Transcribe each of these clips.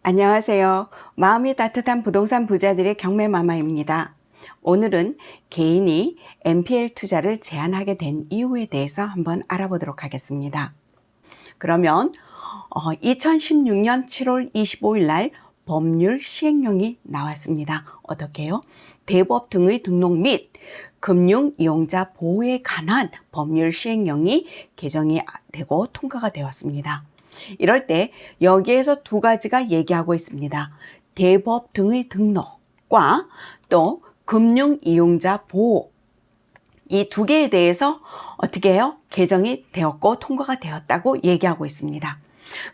안녕하세요. 마음이 따뜻한 부동산 부자들의 경매마마입니다. 오늘은 개인이 NPL 투자를 제한하게 된 이유에 대해서 한번 알아보도록 하겠습니다. 그러면 2016년 7월 25일 날 법률 시행령이 나왔습니다. 어떻게요? 대부업 등의 등록 및 금융이용자 보호에 관한 법률 시행령이 개정이 되고 통과가 되었습니다. 이럴 때 여기에서 두 가지가 얘기하고 있습니다. 대부업 등의 등록과 또 금융이용자 보호, 이 두 개에 대해서 어떻게 해요? 개정이 되었고 통과가 되었다고 얘기하고 있습니다.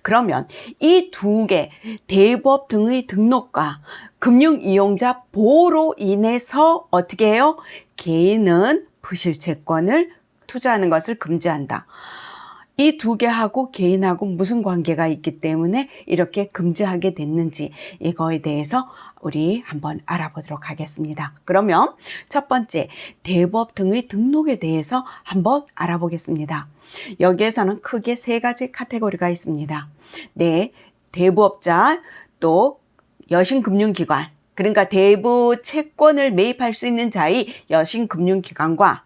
그러면 이 두 개, 대부업 등의 등록과 금융이용자 보호로 인해서 어떻게 해요? 개인은 부실채권을 투자하는 것을 금지한다. 이 두 개하고 개인하고 무슨 관계가 있기 때문에 이렇게 금지하게 됐는지 이거에 대해서 우리 한번 알아보도록 하겠습니다. 그러면 첫 번째, 대부업 등의 등록에 대해서 한번 알아보겠습니다. 여기에서는 크게 세 가지 카테고리가 있습니다. 네, 대부업자, 또 여신금융기관, 그러니까 대부 채권을 매입할 수 있는 자의 여신금융기관과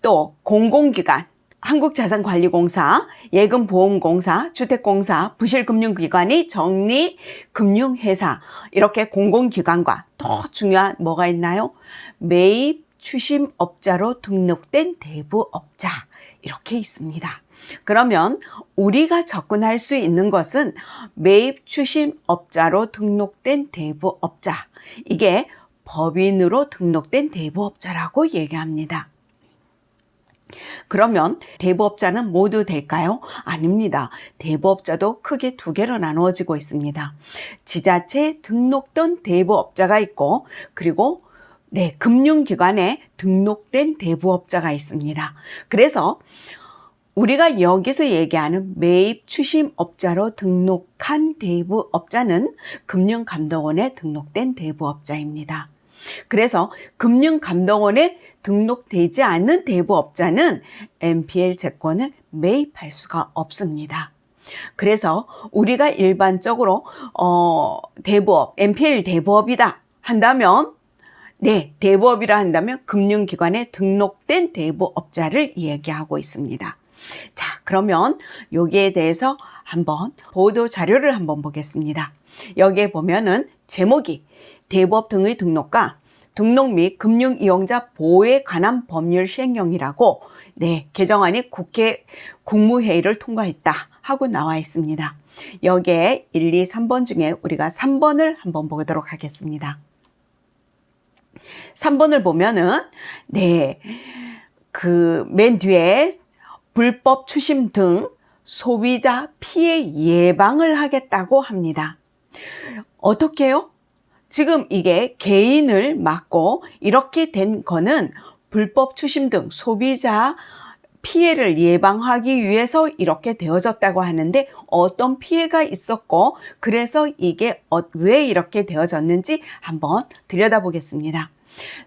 또 공공기관, 한국자산관리공사, 예금보험공사, 주택공사, 부실금융기관이 정리금융회사, 이렇게 공공기관과 더 중요한 뭐가 있나요? 매입 추심업자로 등록된 대부업자, 이렇게 있습니다. 그러면 우리가 접근할 수 있는 것은 매입 추심업자로 등록된 대부업자, 이게 법인으로 등록된 대부업자라고 얘기합니다. 그러면 대부업자는 모두 될까요? 아닙니다. 대부업자도 크게 두 개로 나누어지고 있습니다. 지자체 등록된 대부업자가 있고, 그리고 금융기관에 등록된 대부업자가 있습니다. 그래서 우리가 여기서 얘기하는 매입 추심업자로 등록한 대부업자는 금융감독원에 등록된 대부업자입니다. 그래서 금융감독원에 등록되지 않는 대부업자는 NPL 채권을 매입할 수가 없습니다. 그래서 우리가 일반적으로 대부업, NPL 대부업이다 한다면, 대부업이라 한다면 금융기관에 등록된 대부업자를 이야기하고 있습니다. 자, 그러면 여기에 대해서 한번 보도 자료를 한번 보겠습니다. 여기에 보면은 제목이 대부업 등의 등록과 등록 및 금융이용자 보호에 관한 법률 시행령이라고 개정안이 국회 국무회의를 통과했다 하고 나와 있습니다. 여기에 1, 2, 3번 중에 우리가 3번을 한번 보도록 하겠습니다. 3번을 보면은 맨 뒤에 불법 추심 등 소비자 피해 예방을 하겠다고 합니다. 어떻게 해요? 지금 이게 개인을 막고 이렇게 된 거는 불법 추심 등 소비자 피해를 예방하기 위해서 이렇게 되어졌다고 하는데 어떤 피해가 있었고 그래서 이게 왜 이렇게 되어졌는지 한번 들여다보겠습니다.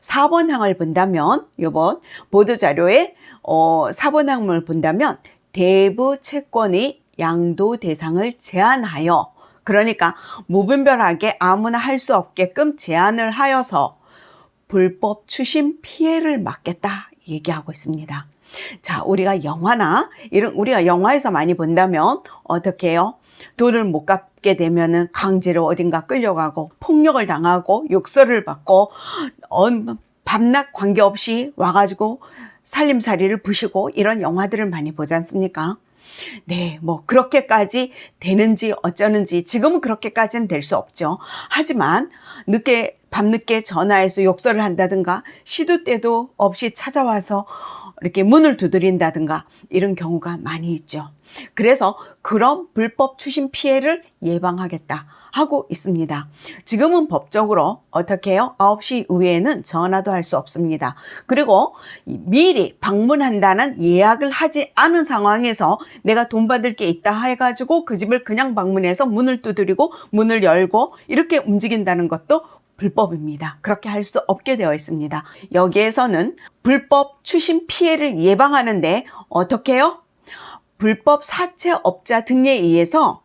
4번 항을 본다면 이번 보도자료에 4번 항을 본다면 대부 채권의 양도 대상을 제한하여, 그러니까 무분별하게 아무나 할 수 없게끔 제한을 하여서 불법 추심 피해를 막겠다 얘기하고 있습니다. 자, 우리가 영화에서 많이 본다면 어떻게 해요? 돈을 못 갚게 되면은 강제로 어딘가 끌려가고 폭력을 당하고 욕설을 받고 밤낮 관계없이 와가지고 살림살이를 부시고 이런 영화들을 많이 보지 않습니까? 그렇게까지 되는지 어쩌는지 지금은 그렇게까지는 될 수 없죠. 하지만 밤늦게 전화해서 욕설을 한다든가 시도 때도 없이 찾아와서 이렇게 문을 두드린다든가 이런 경우가 많이 있죠. 그래서 그런 불법 추심 피해를 예방하겠다 하고 있습니다. 지금은 법적으로 어떻게 해요? 9시 이후에는 전화도 할 수 없습니다. 그리고 미리 방문한다는 예약을 하지 않은 상황에서 내가 돈 받을 게 있다 해가지고 그 집을 그냥 방문해서 문을 두드리고 문을 열고 이렇게 움직인다는 것도 불법입니다. 그렇게 할 수 없게 되어 있습니다. 여기에서는 불법 추심 피해를 예방하는데 어떻게 해요? 불법 사채업자 등에 의해서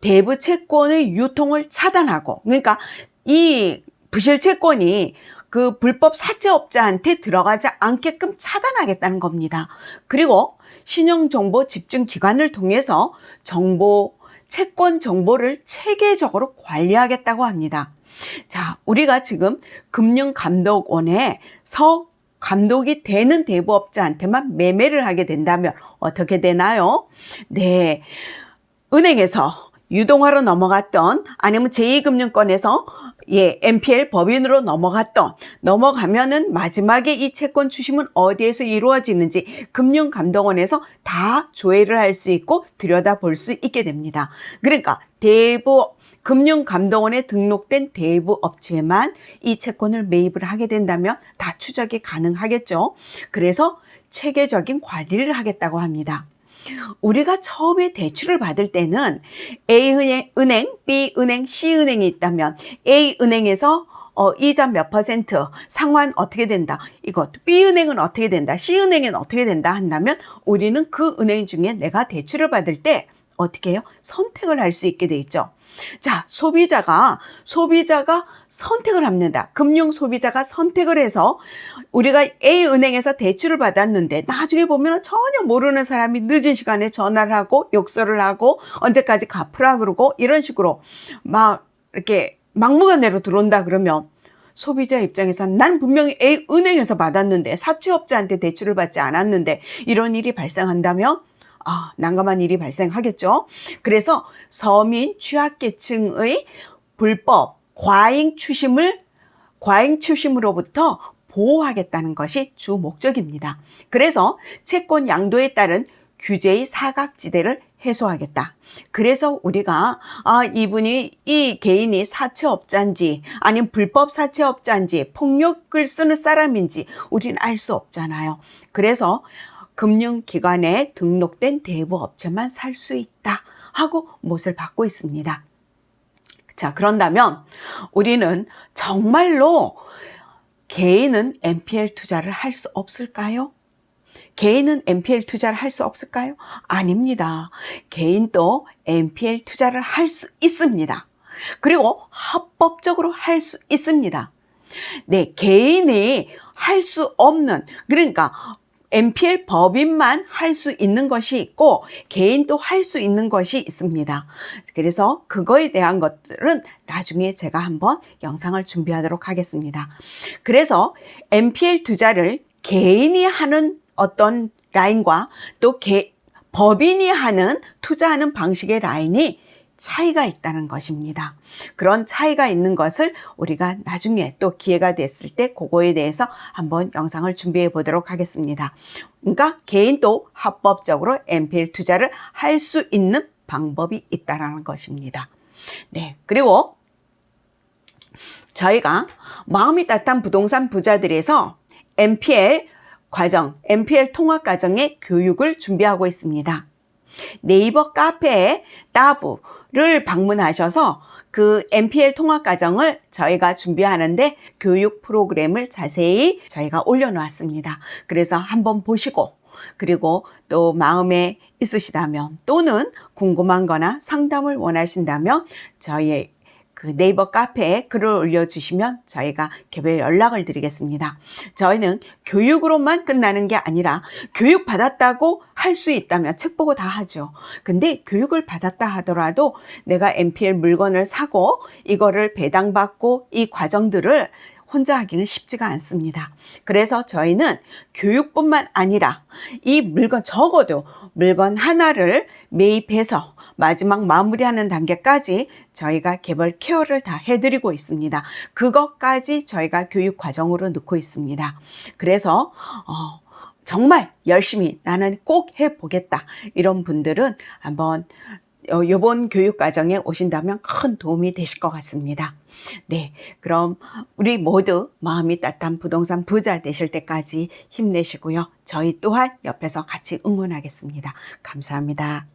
대부 채권의 유통을 차단하고, 그러니까 이 부실 채권이 그 불법 사채업자한테 들어가지 않게끔 차단하겠다는 겁니다. 그리고 신용정보 집중기관을 통해서 채권 정보를 체계적으로 관리하겠다고 합니다. 자, 우리가 지금 금융감독원에서 감독이 되는 대부업자한테만 매매를 하게 된다면 어떻게 되나요? 네, 은행에서 유동화로 넘어갔던, 아니면 제2금융권에서 NPL 법인으로 넘어가면은 마지막에 이 채권 추심은 어디에서 이루어지는지 금융감독원에서 다 조회를 할 수 있고 들여다볼 수 있게 됩니다. 그러니까 금융감독원에 등록된 대부업체만 이 채권을 매입을 하게 된다면 다 추적이 가능하겠죠. 그래서 체계적인 관리를 하겠다고 합니다. 우리가 처음에 대출을 받을 때는 A은행, B은행, C은행이 있다면 A은행에서 이자 몇 퍼센트, 상환 어떻게 된다, 이것, B은행은 어떻게 된다, C은행은 어떻게 된다 한다면 우리는 그 은행 중에 내가 대출을 받을 때 어떻게 해요? 선택을 할 수 있게 돼 있죠. 자, 소비자가 선택을 합니다. 금융 소비자가 선택을 해서 우리가 A은행에서 대출을 받았는데 나중에 보면 전혀 모르는 사람이 늦은 시간에 전화를 하고 욕설을 하고 언제까지 갚으라 그러고 이런 식으로 막 이렇게 막무가내로 들어온다 그러면 소비자 입장에서는 난 분명히 A은행에서 받았는데 사채업자한테 대출을 받지 않았는데 이런 일이 발생한다면 난감한 일이 발생하겠죠. 그래서 서민 취약계층의 불법 과잉 추심으로부터 보호하겠다는 것이 주 목적입니다. 그래서 채권 양도에 따른 규제의 사각지대를 해소하겠다. 그래서 우리가 이 개인이 사채업자인지 아니면 불법 사채업자인지 폭력을 쓰는 사람인지 우리는 알 수 없잖아요. 그래서 금융기관에 등록된 대부업체만 살 수 있다 하고 못을 받고 있습니다. 자, 그런다면 우리는 정말로 개인은 NPL 투자를 할 수 없을까요? 개인은 NPL 투자를 할 수 없을까요? 아닙니다. 개인도 NPL 투자를 할 수 있습니다. 그리고 합법적으로 할 수 있습니다. 네, 개인이 할 수 없는, 그러니까 NPL 법인만 할 수 있는 것이 있고 개인도 할 수 있는 것이 있습니다. 그래서 그거에 대한 것들은 나중에 제가 한번 영상을 준비하도록 하겠습니다. 그래서 NPL 투자를 개인이 하는 어떤 라인과 또 법인이 하는 투자하는 방식의 라인이 차이가 있다는 것입니다. 그런 차이가 있는 것을 우리가 나중에 또 기회가 됐을 때 그거에 대해서 한번 영상을 준비해 보도록 하겠습니다. 그러니까 개인도 합법적으로 NPL 투자를 할 수 있는 방법이 있다는 것입니다. 네, 그리고 저희가 마음이 따뜻한 부동산 부자들에서 NPL 통합 과정의 교육을 준비하고 있습니다. 네이버 카페에 따부를 방문하셔서 그 NPL 통합 과정을 저희가 준비하는데 교육 프로그램을 자세히 저희가 올려놓았습니다. 그래서 한번 보시고 그리고 또 마음에 있으시다면 또는 궁금한 거나 상담을 원하신다면 저희의 그 네이버 카페에 글을 올려주시면 저희가 개별 연락을 드리겠습니다. 저희는 교육으로만 끝나는 게 아니라 교육 받았다고 할 수 있다면 책 보고 다 하죠. 근데 교육을 받았다 하더라도 내가 NPL 물건을 사고 이거를 배당받고 이 과정들을 혼자 하기는 쉽지가 않습니다. 그래서 저희는 교육뿐만 아니라 이 물건, 적어도 물건 하나를 매입해서 마지막 마무리하는 단계까지 저희가 개별 케어를 다 해드리고 있습니다. 그것까지 저희가 교육 과정으로 넣고 있습니다. 그래서 정말 열심히 나는 꼭 해보겠다 이런 분들은 한번 이번 교육 과정에 오신다면 큰 도움이 되실 것 같습니다. 네, 그럼 우리 모두 마음이 따뜻한 부동산 부자 되실 때까지 힘내시고요. 저희 또한 옆에서 같이 응원하겠습니다. 감사합니다.